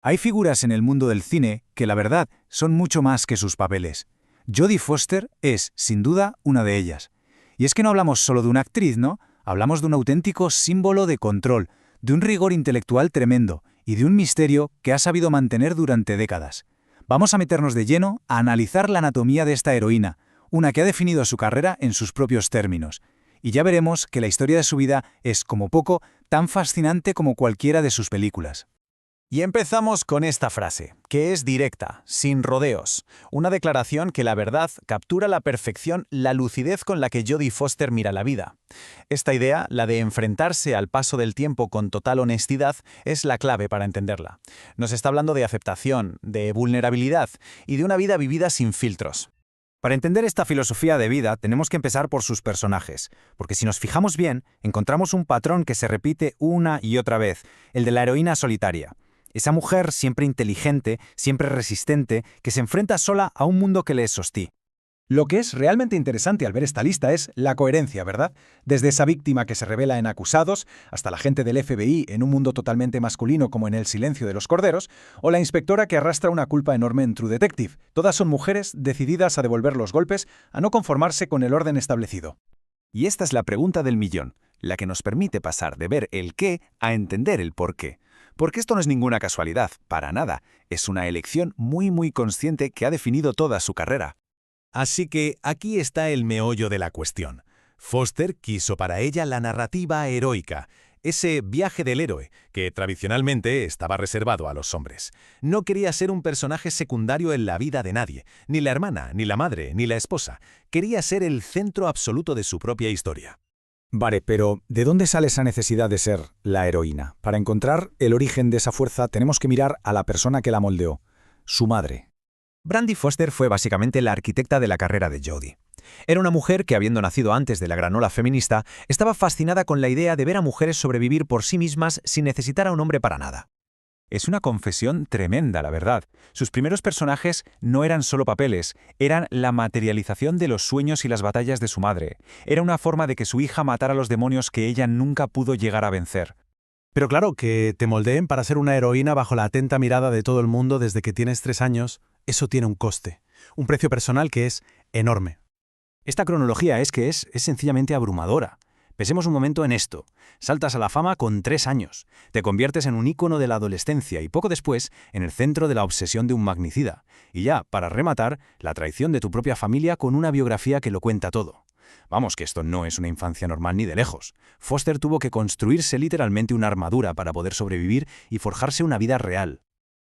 Hay figuras en el mundo del cine que, la verdad, son mucho más que sus papeles. Jodie Foster es, sin duda, una de ellas. Y es que no hablamos solo de una actriz, ¿no? Hablamos de un auténtico símbolo de control, de un rigor intelectual tremendo y de un misterio que ha sabido mantener durante décadas. Vamos a meternos de lleno a analizar la anatomía de esta heroína, una que ha definido su carrera en sus propios términos. Y ya veremos que la historia de su vida es, como poco, tan fascinante como cualquiera de sus películas. Y empezamos con esta frase, que es directa, sin rodeos. Una declaración que la verdad captura a la perfección la lucidez con la que Jodie Foster mira la vida. Esta idea, la de enfrentarse al paso del tiempo con total honestidad, es la clave para entenderla. Nos está hablando de aceptación, de vulnerabilidad y de una vida vivida sin filtros. Para entender esta filosofía de vida tenemos que empezar por sus personajes, porque si nos fijamos bien, encontramos un patrón que se repite una y otra vez, el de la heroína solitaria. Esa mujer siempre inteligente, siempre resistente, que se enfrenta sola a un mundo que le es hostil. Lo que es realmente interesante al ver esta lista es la coherencia, ¿verdad? Desde esa víctima que se revela en Acusados, hasta la agente del FBI en un mundo totalmente masculino como en El silencio de los corderos, o la inspectora que arrastra una culpa enorme en True Detective. Todas son mujeres decididas a devolver los golpes, a no conformarse con el orden establecido. Y esta es la pregunta del millón, la que nos permite pasar de ver el qué a entender el por qué. Porque esto no es ninguna casualidad, para nada. Es una elección muy consciente que ha definido toda su carrera. Así que aquí está el meollo de la cuestión. Foster quiso para ella la narrativa heroica, ese viaje del héroe, que tradicionalmente estaba reservado a los hombres. No quería ser un personaje secundario en la vida de nadie, ni la hermana, ni la madre, ni la esposa. Quería ser el centro absoluto de su propia historia. Vale, pero ¿de dónde sale esa necesidad de ser la heroína? Para encontrar el origen de esa fuerza tenemos que mirar a la persona que la moldeó, su madre. Brandy Foster fue básicamente la arquitecta de la carrera de Jodie. Era una mujer que, habiendo nacido antes de la gran ola feminista, estaba fascinada con la idea de ver a mujeres sobrevivir por sí mismas sin necesitar a un hombre para nada. Es una confesión tremenda, la verdad. Sus primeros personajes no eran solo papeles, eran la materialización de los sueños y las batallas de su madre. Era una forma de que su hija matara a los demonios que ella nunca pudo llegar a vencer. Pero claro, que te moldeen para ser una heroína bajo la atenta mirada de todo el mundo desde que tienes 3 años, eso tiene un coste, un precio personal que es enorme. Esta cronología es sencillamente abrumadora. Pensemos un momento en esto. Saltas a la fama con 3 años, te conviertes en un ícono de la adolescencia y poco después en el centro de la obsesión de un magnicida. Y ya, para rematar, la traición de tu propia familia con una biografía que lo cuenta todo. Vamos, que esto no es una infancia normal ni de lejos. Foster tuvo que construirse literalmente una armadura para poder sobrevivir y forjarse una vida real.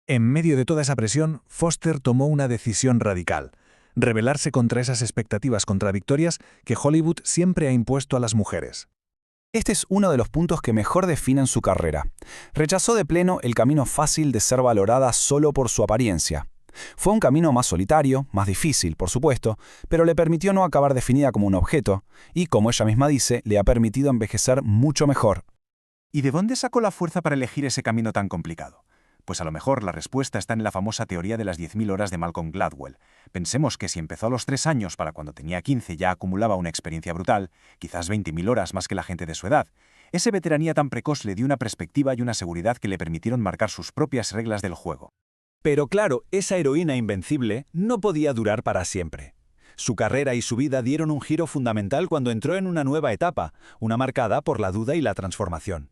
En medio de toda esa presión, Foster tomó una decisión radical: rebelarse contra esas expectativas contradictorias que Hollywood siempre ha impuesto a las mujeres. Este es uno de los puntos que mejor definen su carrera. Rechazó de pleno el camino fácil de ser valorada solo por su apariencia. Fue un camino más solitario, más difícil, por supuesto, pero le permitió no acabar definida como un objeto, y, como ella misma dice, le ha permitido envejecer mucho mejor. ¿Y de dónde sacó la fuerza para elegir ese camino tan complicado? Pues a lo mejor la respuesta está en la famosa teoría de las 10.000 horas de Malcolm Gladwell. Pensemos que si empezó a los 3 años para cuando tenía 15 ya acumulaba una experiencia brutal, quizás 20.000 horas más que la gente de su edad. Esa veteranía tan precoz le dio una perspectiva y una seguridad que le permitieron marcar sus propias reglas del juego. Pero claro, esa heroína invencible no podía durar para siempre. Su carrera y su vida dieron un giro fundamental cuando entró en una nueva etapa, una marcada por la duda y la transformación.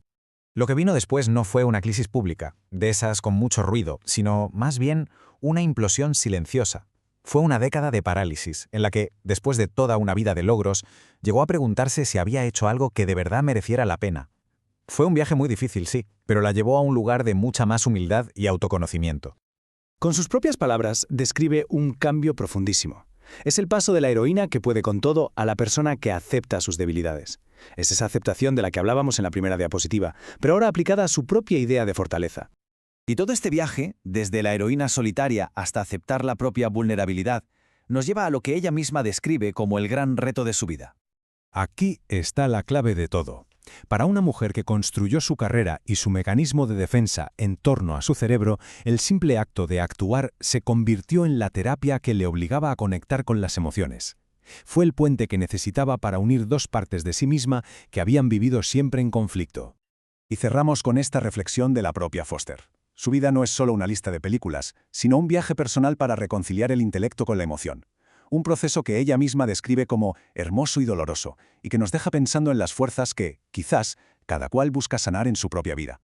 Lo que vino después no fue una crisis pública, de esas con mucho ruido, sino más bien una implosión silenciosa. Fue una década de parálisis, en la que, después de toda una vida de logros, llegó a preguntarse si había hecho algo que de verdad mereciera la pena. Fue un viaje muy difícil, sí, pero la llevó a un lugar de mucha más humildad y autoconocimiento. Con sus propias palabras, describe un cambio profundísimo. Es el paso de la heroína que puede con todo a la persona que acepta sus debilidades. Es esa aceptación de la que hablábamos en la primera diapositiva, pero ahora aplicada a su propia idea de fortaleza. Y todo este viaje, desde la heroína solitaria hasta aceptar la propia vulnerabilidad, nos lleva a lo que ella misma describe como el gran reto de su vida. Aquí está la clave de todo. Para una mujer que construyó su carrera y su mecanismo de defensa en torno a su cerebro, el simple acto de actuar se convirtió en la terapia que le obligaba a conectar con las emociones. Fue el puente que necesitaba para unir 2 partes de sí misma que habían vivido siempre en conflicto. Y cerramos con esta reflexión de la propia Foster. Su vida no es solo una lista de películas, sino un viaje personal para reconciliar el intelecto con la emoción. Un proceso que ella misma describe como hermoso y doloroso, y que nos deja pensando en las fuerzas que, quizás, cada cual busca sanar en su propia vida.